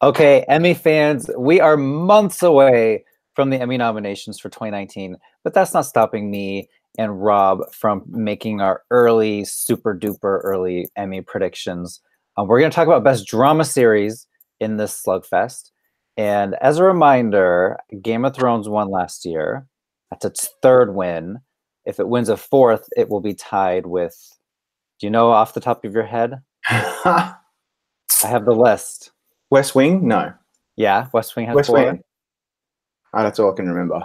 Okay, Emmy fans, we are months away from the Emmy nominations for 2019, but that's not stopping me and Rob from making our early, super duper early Emmy predictions. We're going to talk about Best Drama Series in this slugfest. And as a reminder, Game of Thrones won last year. That's its third win. If it wins a fourth, it will be tied with, do you know off the top of your head? I have the list. West Wing? No. Yeah, West Wing has West 4. Wing. Oh, that's all I can remember.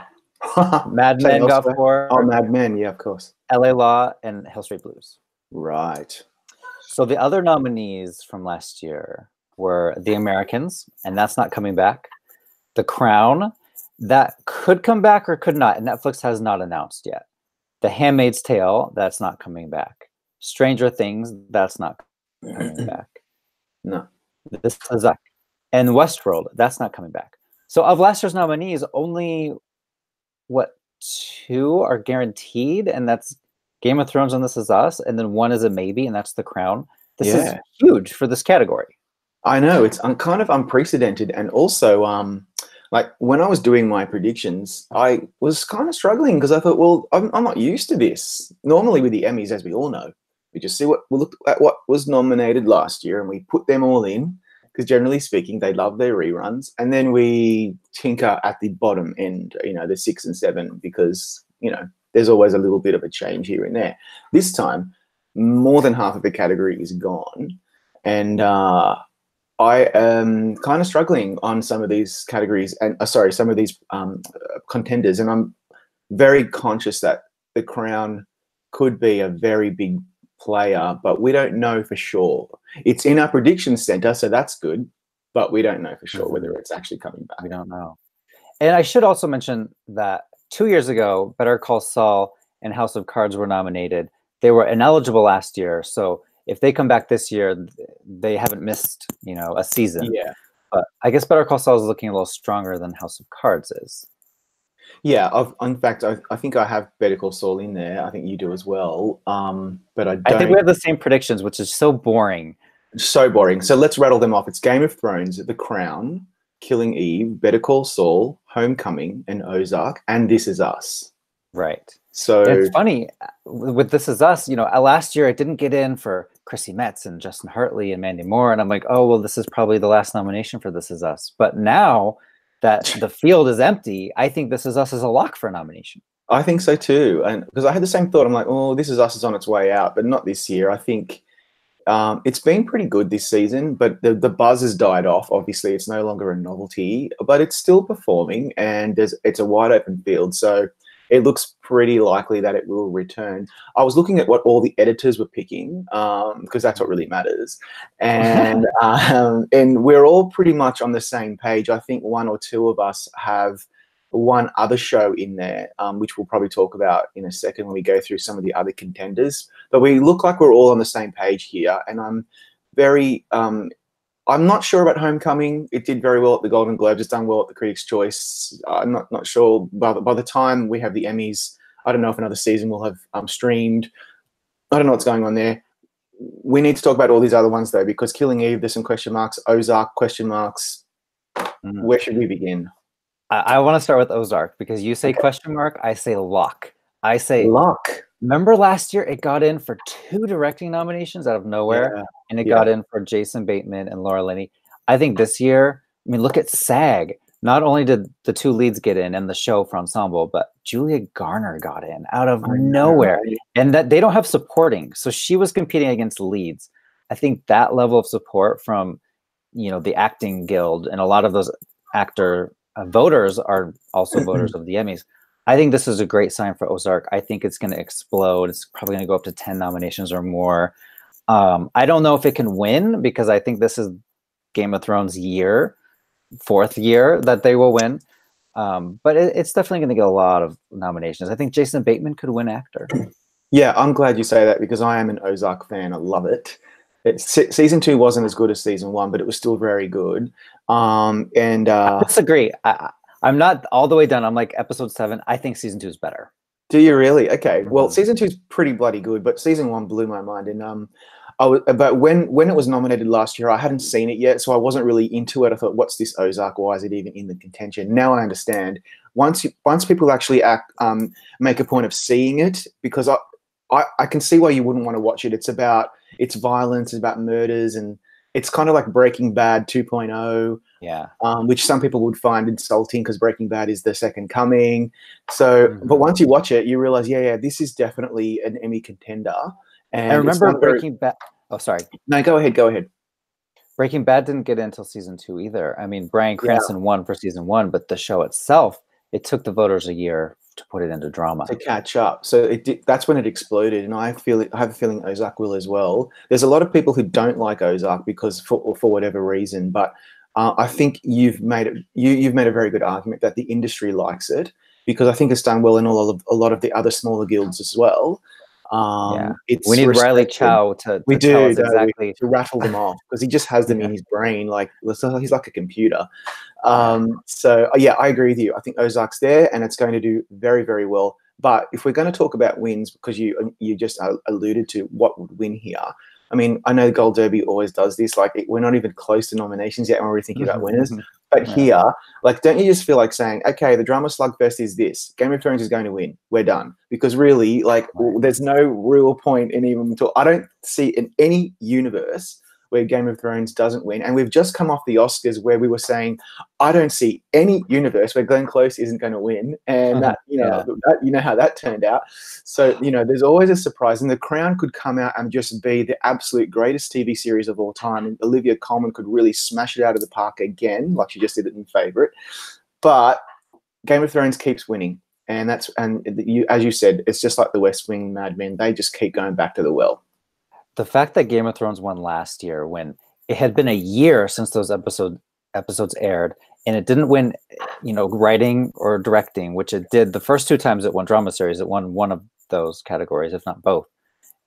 Mad Men got 4. Oh, Mad Men, yeah, of course. LA Law and Hill Street Blues. Right. So the other nominees from last year were The Americans, and that's not coming back. The Crown, that could come back or could not, and Netflix has not announced yet. The Handmaid's Tale, that's not coming back. Stranger Things, that's not coming back. No. This is and Westworld, that's not coming back. So of last year's nominees, only what 2 are guaranteed, and that's Game of Thrones and This Is Us, and then 1 is a maybe, and that's The Crown. This is huge for this category. I know, it's kind of unprecedented, and also like when I was doing my predictions, I was kind of struggling because I thought, well, I'm not used to this. Normally with the Emmys, as we all know, we just see we looked at what was nominated last year and we put them all in, because generally speaking, they love their reruns, and then we tinker at the bottom end, the 6 and 7, because there's always a little bit of a change here and there. This time, more than half of the category is gone, and I am kind of struggling on some of these categories, and some of these contenders, and I'm very conscious that The Crown could be a very big player, but we don't know for sure. It's in our prediction center, so that's good, but we don't know for sure whether it's actually coming back. We don't know. And I should also mention that 2 years ago, Better Call Saul and House of Cards were nominated. They were ineligible last year, so if they come back this year, they haven't missed, a season. Yeah. But I guess Better Call Saul is looking a little stronger than House of Cards is. Yeah, in fact, I think I have Better Call Saul in there. I think you do as well. But I think we have the same predictions, which is so boring. So boring. So let's rattle them off. It's Game of Thrones, The Crown, Killing Eve, Better Call Saul, Homecoming, and Ozark, and This Is Us. Right. So it's funny with This Is Us. Last year it didn't get in for Chrissy Metz and Justin Hartley and Mandy Moore, and I'm like, oh well, this is probably the last nomination for This Is Us. But now that the field is empty, I think This Is Us is a lock for a nomination. I think so too, and because I had the same thought, I'm like, oh, This Is Us is on its way out, but not this year. I think it's been pretty good this season, but the buzz has died off. Obviously, it's no longer a novelty, but it's still performing, and it's a wide open field, so it looks pretty likely that it will return. I was looking at what all the editors were picking, because that's what really matters. And and we're all pretty much on the same page. I think 1 or 2 of us have one other show in there, which we'll probably talk about in a second when we go through some of the other contenders. But we look like we're all on the same page here. And I'm very... I'm not sure about Homecoming. It did very well at the Golden Globes. It's done well at the Critics' Choice. I'm not sure. By the time we have the Emmys, I don't know if another season will have streamed. I don't know what's going on there. We need to talk about all these other ones, though, because Killing Eve, there's some question marks. Ozark, question marks. Where should we begin? I want to start with Ozark, because you say question mark, I say lock. I say lock. Remember last year it got in for 2 directing nominations out of nowhere, and it got in for Jason Bateman and Laura Linney. I think this year, look at SAG. Not only did the 2 leads get in and the show for ensemble, but Julia Garner got in out of nowhere, and that they don't have supporting, so she was competing against leads. I think that level of support from, the acting guild, and a lot of those actor voters are also voters of the Emmys. I think this is a great sign for Ozark. I think it's going to explode. It's probably going to go up to 10 nominations or more. I don't know if it can win, because I think this is Game of Thrones' 4th year that they will win. But it's definitely going to get a lot of nominations. I think Jason Bateman could win actor. Yeah, I'm glad you say that, because I am an Ozark fan. I love it. Season 2 wasn't as good as season 1, but it was still very good. I disagree. I'm not all the way done. I'm like episode 7. I think season 2 is better. Do you really? Okay. Well, season 2 is pretty bloody good, but season 1 blew my mind. And But when it was nominated last year, I hadn't seen it yet, so I wasn't really into it. I thought, "What's this Ozark? Why is it even in the contention?" Now I understand. Once people actually make a point of seeing it, because I can see why you wouldn't want to watch it. It's violence, it's about murders, and it's kind of like Breaking Bad 2.0. Yeah. Which some people would find insulting because Breaking Bad is the second coming. So, but once you watch it, you realize, yeah, this is definitely an Emmy contender. And I remember Breaking Bad. Oh, sorry. No, go ahead. Breaking Bad didn't get in until season 2 either. I mean, Bryan Cranston won for season 1, but the show itself, it took the voters a year to put it into drama. To catch up. So that's when it exploded, and I have a feeling Ozark will as well. There's a lot of people who don't like Ozark because for whatever reason, but I think you've made a very good argument that the industry likes it because I think it's done well in a lot of the other smaller guilds as well. We need Riley Chow to tell us exactly to rattle them off because he just has them in his brain like he's like a computer. So yeah, I agree with you. I think Ozark's there and it's going to do very, very well. But if we're going to talk about wins, because you just alluded to what would win here. I mean, I know the Gold Derby always does this. Like, we're not even close to nominations yet when we're thinking about winners. But here, like, don't you just feel like saying, okay, the drama slugfest is this. Game of Thrones is going to win. We're done. Because really, like, there's no real point in even talk. I don't see in any universe where Game of Thrones doesn't win. And we've just come off the Oscars where we were saying, I don't see any universe where Glenn Close isn't going to win. And that, you know how that turned out. So, there's always a surprise. And The Crown could come out and just be the absolute greatest TV series of all time. And Olivia Colman could really smash it out of the park again, like she just did it in Favourite. But Game of Thrones keeps winning. And as you said, it's just like the West Wing, Mad Men. They just keep going back to the well. The fact that Game of Thrones won last year when it had been a year since those episodes aired and it didn't win, writing or directing, which it did the first 2 times it won drama series, it won one of those categories, if not both.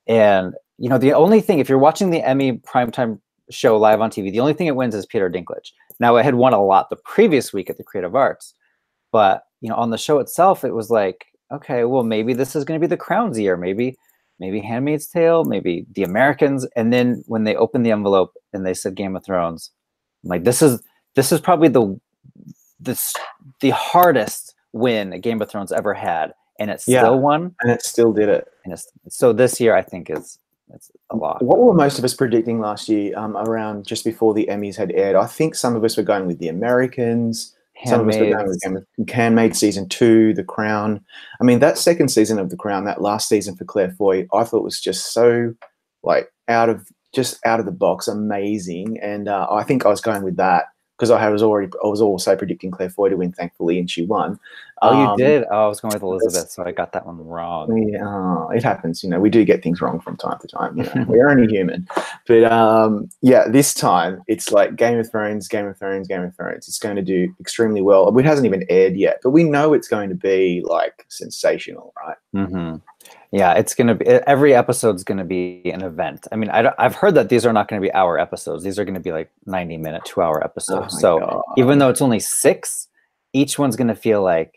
And, the only thing, if you're watching the Emmy primetime show live on TV, the only thing it wins is Peter Dinklage. Now, it had won a lot the previous week at the Creative Arts, but, on the show itself, it was like, okay, well, maybe this is going to be The Crown's year. Maybe Handmaid's Tale, maybe The Americans. And then when they opened the envelope and they said Game of Thrones, I'm like, this is probably the hardest win a Game of Thrones ever had. And it still won. And it still did it. And so this year, I think it's a lot. What were most of us predicting last year around just before the Emmys had aired? I think some of us were going with The Americans. Some of us were going with Handmaid's season 2, The Crown. I mean, that second season of The Crown, that last season for Claire Foy, I thought was just so like out of the box, amazing. And I think I was going with that because I was also predicting Claire Foy to win, thankfully, and she won. Oh, you did? Oh, I was going with Elizabeth, so I got that one wrong. Yeah, it happens. We do get things wrong from time to time. We're only human. But this time it's like Game of Thrones. It's going to do extremely well. It hasn't even aired yet, but we know it's going to be like sensational, right? Mm-hmm. Yeah, it's going to be, every episode's going to be an event. I mean, I've heard that these are not going to be hour episodes. These are going to be like 90-minute, 2-hour episodes. God. Even though it's only 6, each one's going to feel like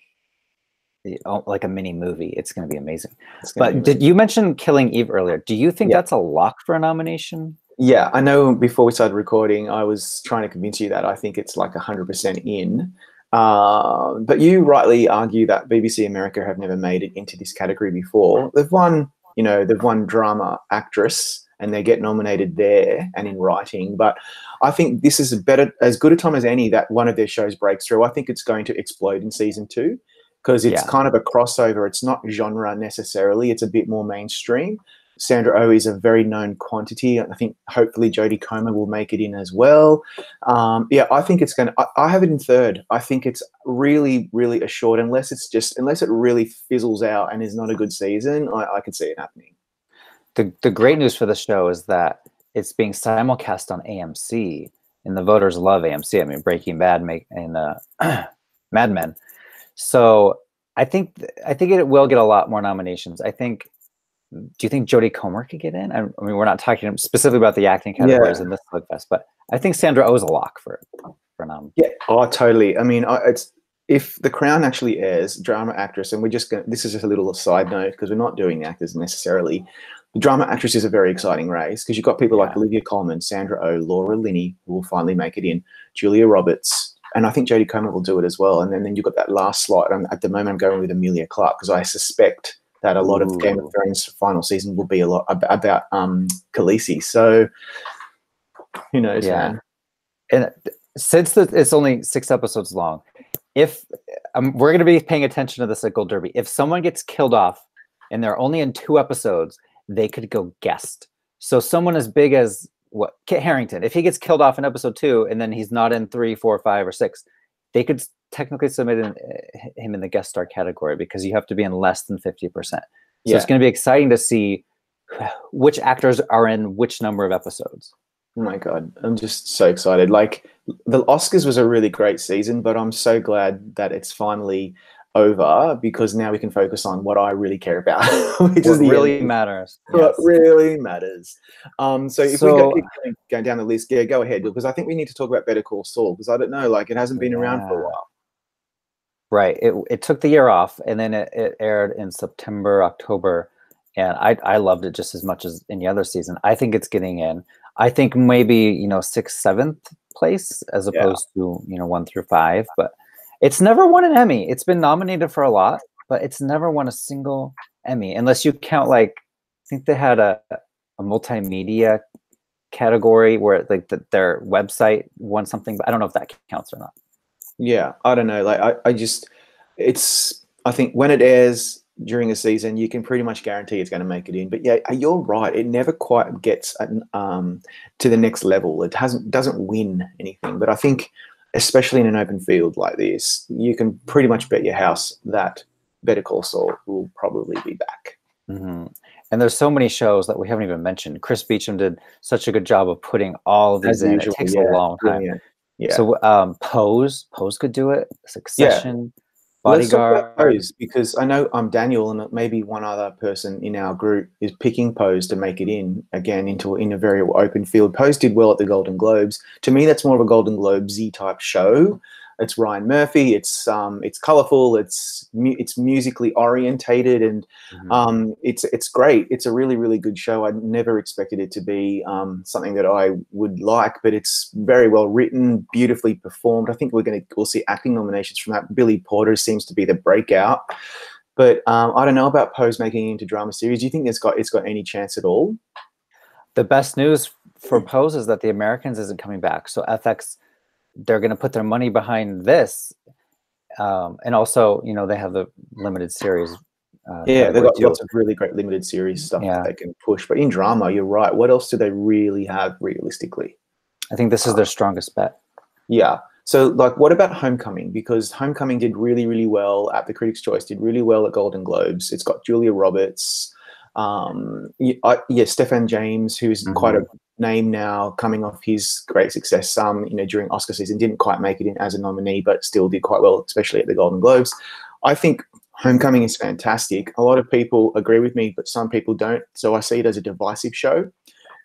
a mini movie. It's going to be amazing. But did you mention Killing Eve earlier? Do you think that's a lock for a nomination? Yeah, I know before we started recording, I was trying to convince you that I think it's like 100% in. But you rightly argue that BBC America have never made it into this category before. They've won drama actress and they get nominated there and in writing. But I think this is as good a time as any that one of their shows breaks through. I think it's going to explode in season 2 because it's kind of a crossover. It's not genre necessarily. It's a bit more mainstream. Sandra Oh is a very known quantity. I think hopefully Jodie Comer will make it in as well. I think it's going to, I have it in 3rd. I think it's really, really assured unless it really fizzles out and is not a good season, I could see it happening. The great news for the show is that it's being simulcast on AMC and the voters love AMC. I mean, Breaking Bad and Mad Men. So I think it will get a lot more nominations. Do you think Jodie Comer could get in? I mean, we're not talking specifically about the acting categories in this slugfest, but I think Sandra Oh is a lock for nom. Yeah, totally. I mean, if The Crown actually airs drama actress, and this is just a little side note because we're not doing the actors necessarily, the drama actress is a very exciting race because you've got people like Olivia Colman, Sandra Oh, Laura Linney, who will finally make it in, Julia Roberts, and I think Jodie Comer will do it as well. And then you've got that last slot. And at the moment, I'm going with Emilia Clarke because I suspect that a lot of Game of Thrones final season will be a lot about Khaleesi. So who knows, man? And since it's only 6 episodes long, if we're going to be paying attention to this at Gold Derby, if someone gets killed off and they're only in 2 episodes, they could go guest. So someone as big as Kit Harington, if he gets killed off in episode 2 and then he's not in 3, 4, 5, or 6, they could technically submit him in the guest star category because you have to be in less than 50%. So it's going to be exciting to see which actors are in which number of episodes. Oh my God, I'm just so excited. Like, the Oscars was a really great season, but I'm so glad that it's finally over because now we can focus on what I really care about, which is really matters. What really matters. So if we keep going down the list, go ahead, because I think we need to talk about Better Call Saul because I don't know, like, it hasn't been around for a while. Right. It took the year off, and then it aired in September, October, and I loved it just as much as any other season. I think it's getting in. I think maybe 6th, 7th place as opposed to 1 through 5, but it's never won an Emmy. It's been nominated for a lot, but it's never won a single Emmy unless you count, like, I think they had a multimedia category where like their website won something, but I don't know if that counts or not. Yeah, I don't know. Like, I think when it airs during a season, you can pretty much guarantee it's going to make it in. But yeah, you're right. It never quite gets to the next level. It doesn't win anything. But I think, especially in an open field like this, you can pretty much bet your house that Better Call Saul will probably be back. Mm-hmm. And there's so many shows that we haven't even mentioned. Chris Beecham did such a good job of putting all of these in. Usual, it takes a long time. Brilliant. Yeah. So Pose could do it. Succession, Bodyguard. Let's talk about Pose because I know Daniel and maybe one other person in our group is picking Pose to make it in again in a very open field. Pose did well at the Golden Globes. To me, that's more of a Golden Globes-y type show. It's Ryan Murphy. It's colorful. It's musically orientated, and it's great. It's a really, really good show. I never expected it to be something that I would like, but it's very well written, beautifully performed. I think we'll see acting nominations from that. Billy Porter seems to be the breakout, but I don't know about Pose making it into drama series. Do you think it's got any chance at all? The best news for Pose is that The Americans isn't coming back, so FX. They're going to put their money behind this, and also, they have the limited series. They've got lots of really great limited series stuff that they can push. But in drama, you're right. What else do they really have realistically? I think this is their strongest bet. Yeah. So, like, what about Homecoming? Because Homecoming did really, really well at the Critics' Choice, did really well at Golden Globes. It's got Julia Roberts, Stephan James, who's quite a name now, coming off his great success during Oscar season. Didn't quite make it in as a nominee, but still did quite well, especially at the Golden Globes. I think Homecoming is fantastic. A lot of people agree with me, but some people don't. So I see it as a divisive show.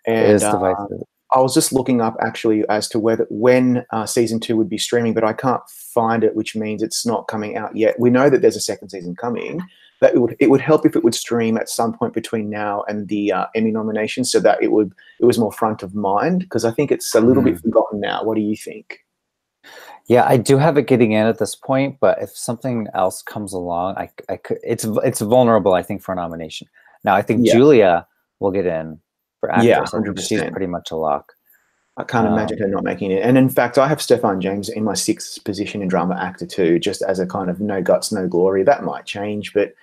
And it is divisive. I was just looking up actually as to when season 2 would be streaming, but I can't find it, which means it's not coming out yet. We know that there's a second season coming. That it would help if it would stream at some point between now and the Emmy nominations, so that it was more front of mind, because I think it's a little bit forgotten now. What do you think? Yeah, I do have it getting in at this point, but if something else comes along, I could. It's vulnerable, I think, for a nomination. Now, I think Julia will get in for actress. Yeah, 100%. She's pretty much a lock. I can't imagine her not making it. And in fact, I have Stephan James in my 6th position in drama actor too, just as a kind of no guts, no glory. That might change, but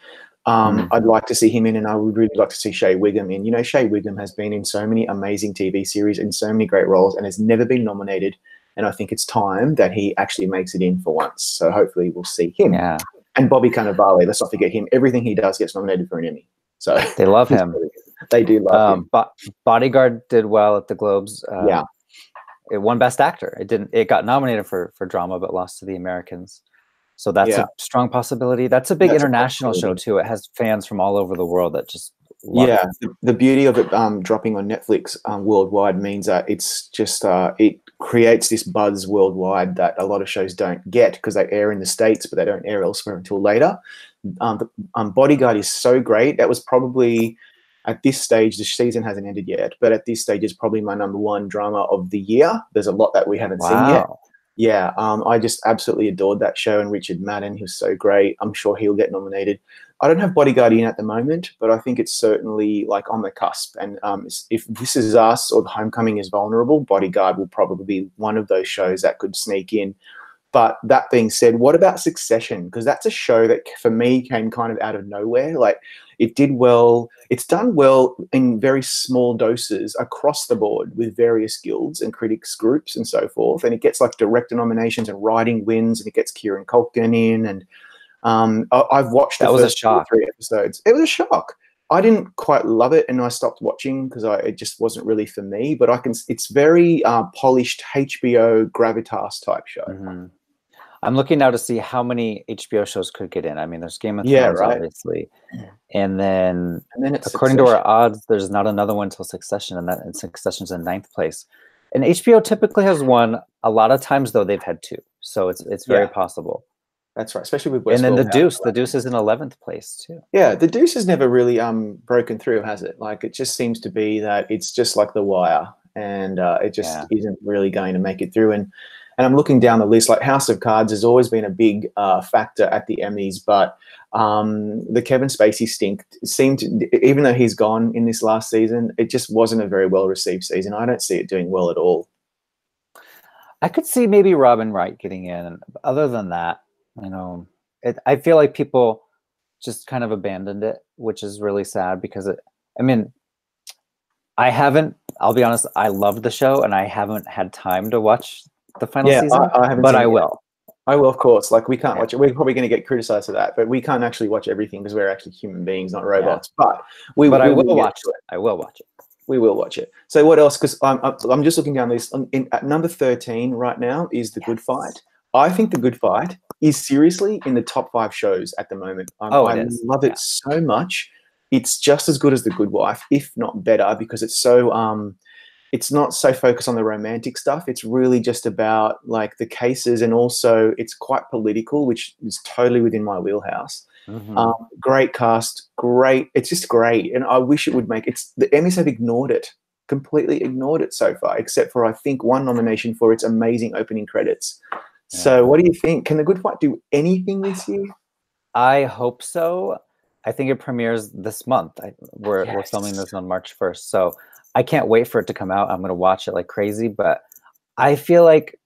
I'd like to see him in, and I would really like to see Shea Whigham in. Shea Whigham has been in so many amazing TV series and so many great roles and has never been nominated. And I think it's time that he actually makes it in for once. So hopefully we'll see him. Yeah. And Bobby Cannavale, let's not forget him. Everything he does gets nominated for an Emmy. So they love him. They do love him. Bodyguard did well at the Globes. It won Best Actor. It got nominated for drama, but lost to The Americans. So that's a strong possibility. That's a big international show too. It has fans from all over the world that just love it. The beauty of it dropping on Netflix worldwide means that it's just it creates this buzz worldwide that a lot of shows don't get because they air in the States, but they don't air elsewhere until later. Bodyguard is so great. That was probably At this stage, the season hasn't ended yet, but at this stage, it's probably my #1 drama of the year. There's a lot that we haven't seen yet. Yeah, I just absolutely adored that show, and Richard Madden, he was so great. I'm sure he'll get nominated. I don't have Bodyguard in at the moment, but I think it's certainly like on the cusp. And if This Is Us or The Homecoming is vulnerable, Bodyguard will probably be one of those shows that could sneak in. But that being said, what about Succession? Because that's a show that for me came kind of out of nowhere. Like, it did well. It's done well in very small doses across the board with various guilds and critics groups and so forth. And it gets like director nominations and writing wins, and it gets Kieran Culkin in. And I've watched the first 2 or 3 episodes. It was a shock. I didn't quite love it, and I stopped watching because it just wasn't really for me. But it's very polished HBO gravitas type show. Mm-hmm. I'm looking now to see how many HBO shows could get in. I mean, there's Game of Thrones, obviously, and then according to our odds, there's not another one until Succession, and Succession's in 9th place. And HBO typically has one. A lot of times, though, they've had 2, so it's very possible. That's right, especially with Westworld. And then The Deuce. The Deuce is in 11th place too. Yeah, The Deuce has never really broken through, has it? Like, it just seems to be that it's just like The Wire, and it just isn't really going to make it through. And I'm looking down the list. Like, House of Cards has always been a big factor at the Emmys, but the Kevin Spacey stink seemed to, even though he's gone in this last season, it just wasn't a very well received season. I don't see it doing well at all. I could see maybe Robin Wright getting in. Other than that, I feel like people just kind of abandoned it, which is really sad because I'll be honest, I loved the show and I haven't had time to watch the final season, I haven't, but I will. I will, of course. Like, we can't watch it. We're probably going to get criticized for that, but we can't actually watch everything because we're actually human beings, not robots. But I will watch it. I will watch it. We will watch it. So what else? Because I'm just looking down this. At number 13 right now is The Good Fight. I think The Good Fight is seriously in the top 5 shows at the moment. I love it so much. It's just as good as The Good Wife, if not better, because it's so it's not so focused on the romantic stuff. It's really just about like the cases, and also it's quite political, which is totally within my wheelhouse. Mm-hmm. Great cast, great. It's just great, and I wish it would make it. The Emmys have ignored it, completely ignored it so far, except for I think 1 nomination for its amazing opening credits. So what do you think? Can The Good Fight do anything this year? I hope so. I think it premieres this month. We're filming this on March 1st. So I can't wait for it to come out. I'm going to watch it like crazy. But I feel like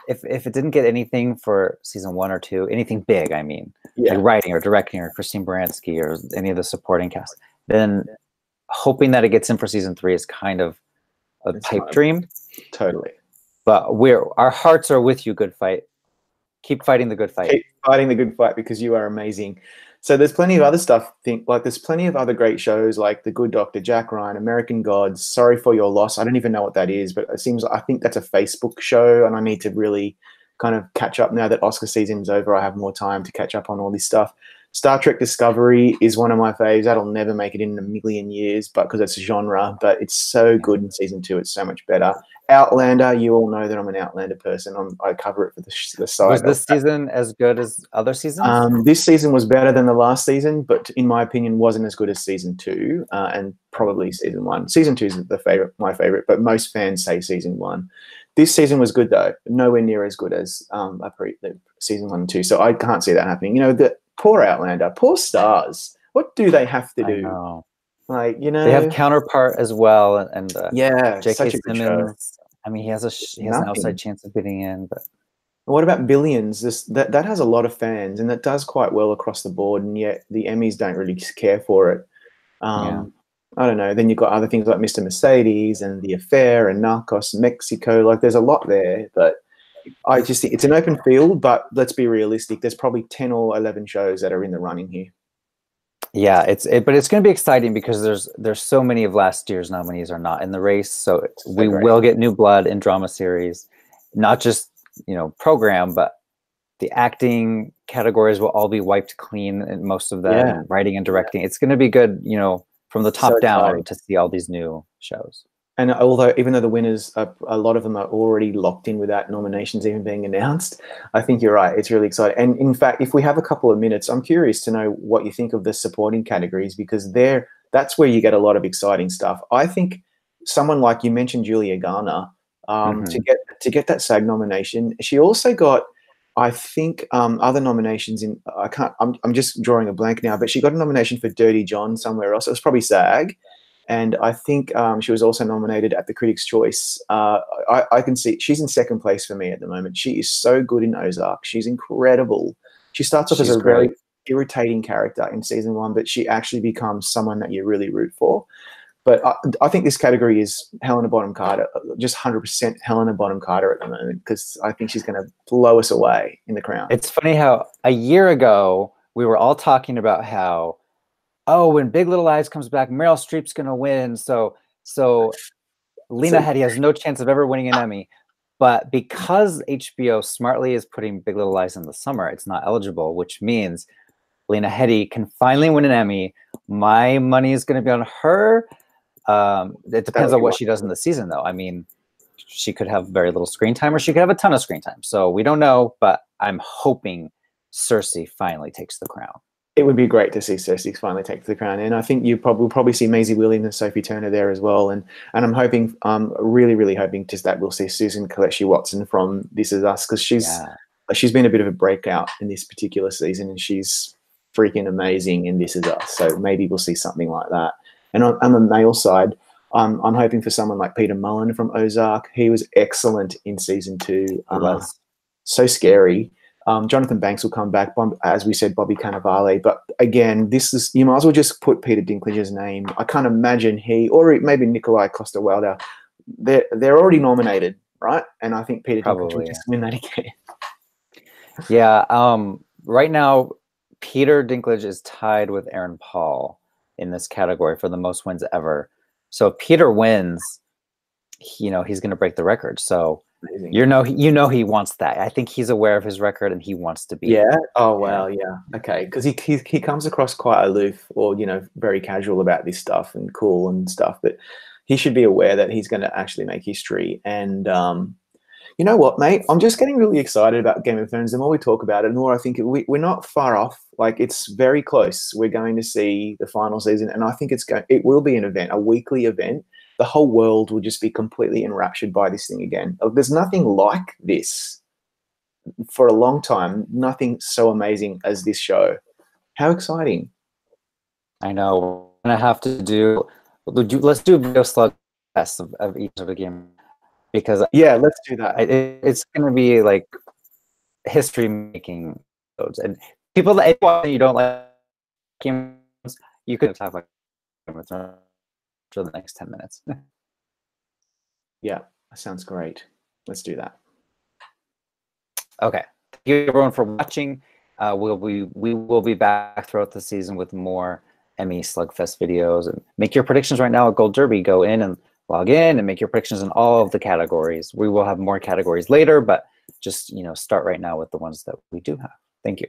if it didn't get anything for season 1 or 2, anything big, like writing or directing or Christine Baranski or any of the supporting cast, then hoping that it gets in for season 3 is kind of a pipe dream. Totally. But our hearts are with you, Good Fight. Keep fighting the good fight. Keep fighting the good fight because you are amazing. So there's plenty of other stuff. There's plenty of other great shows like The Good Doctor, Jack Ryan, American Gods, Sorry for Your Loss. I don't even know what that is, but I think that's a Facebook show, and I need to really kind of catch up now that Oscar season's over. I have more time to catch up on all this stuff. Star Trek Discovery is one of my faves. That'll never make it in a million years, but because it's a genre, but it's so good in season 2. It's so much better. Outlander, you all know that I'm an Outlander person. I cover it for the site. Was this season as good as other seasons? This season was better than the last season, but in my opinion, wasn't as good as season 2 and probably season 1. Season 2 is my favorite, but most fans say season 1. This season was good though, nowhere near as good as season 1 and 2. So I can't see that happening. The poor Outlander, poor stars. What do they have to do? I know. They have Counterpart as well, and J.K. Simmons. I mean, he has an outside chance of getting in. But what about Billions? That has a lot of fans, and that does quite well across the board. And yet the Emmys don't really care for it. I don't know. Then you've got other things like Mr. Mercedes and The Affair and Narcos Mexico. There's a lot there, but I just think it's an open field. But let's be realistic. There's probably 10 or 11 shows that are in the running here. Yeah, but it's going to be exciting because there's so many of last year's nominees are not in the race, so we will get new blood in drama series, not just program, but the acting categories will all be wiped clean in most of them. And writing and directing, it's going to be good, from the top down to see all these new shows. And even though the winners, a lot of them are already locked in without nominations even being announced, I think you're right. It's really exciting. And in fact, if we have a couple of minutes, I'm curious to know what you think of the supporting categories, because they that's where you get a lot of exciting stuff. I think someone like you mentioned, Julia Garner, to get that SAG nomination, she also got, I think, other nominations in. I'm just drawing a blank now, but she got a nomination for Dirty John somewhere else. It was probably SAG, and I think she was also nominated at the Critics' Choice. I can see she's in second place for me at the moment. She is so good in Ozark. She's incredible. She starts off as a very irritating character in season 1, but she actually becomes someone that you really root for. But I think this category is Helena Bonham Carter, just 100% Helena Bonham Carter at the moment, because I think she's going to blow us away in The Crown. It's funny how a year ago we were all talking about how, oh, when Big Little Lies comes back, Meryl Streep's going to win. So Lena Headey has no chance of ever winning an Emmy. But because HBO smartly is putting Big Little Lies in the summer, it's not eligible, which means Lena Headey can finally win an Emmy. My money is going to be on her. It depends on what she does in the season, though. I mean, she could have very little screen time, or she could have a ton of screen time. So we don't know, but I'm hoping Cersei finally takes the crown. It would be great to see Cersei finally take the crown, and I think you probably see Maisie Williams and Sophie Turner there as well. And I'm hoping, really hoping that we'll see Susan Kelechi Watson from This Is Us, because she's been a bit of a breakout in this particular season, and she's freaking amazing in This Is Us. So maybe we'll see something like that. And on the male side, I'm hoping for someone like Peter Mullen from Ozark. He was excellent in season 2. So scary. Jonathan Banks will come back, as we said, Bobby Cannavale. But again, you might as well just put Peter Dinklage's name. I can't imagine or maybe Nikolai Coster-Waldau. They're already nominated, right? And I think Peter Dinklage will just win that again. Yeah. Right now, Peter Dinklage is tied with Aaron Paul in this category for the most wins ever. So if Peter wins, he's going to break the record. So amazing. You know he wants that. I think he's aware of his record and he wants to be. Yeah. Oh wow. Yeah. Okay. Because he comes across quite aloof, or very casual about this stuff and cool and stuff. But he should be aware that he's going to actually make history. And you know what, mate? I'm just getting really excited about Game of Thrones. The more we talk about it, the more I think we're not far off. Like, it's very close. We're going to see the final season, and I think it will be an event, a weekly event. The whole world will just be completely enraptured by this thing again. There's nothing like this for a long time. Nothing so amazing as this show. How exciting! I know. We're gonna have to do. Let's do a video slug test of each of the game. Because let's do that. It's going to be like history-making episodes, and people that you don't like games, you could talk like for the next 10 minutes. Yeah, that sounds great. Let's do that. Okay, thank you everyone for watching. We will be back throughout the season with more Emmy Slugfest videos, and make your predictions right now at Gold Derby. Go in and log in and make your predictions in all of the categories. We will have more categories later, but just start right now with the ones that we do have. Thank you.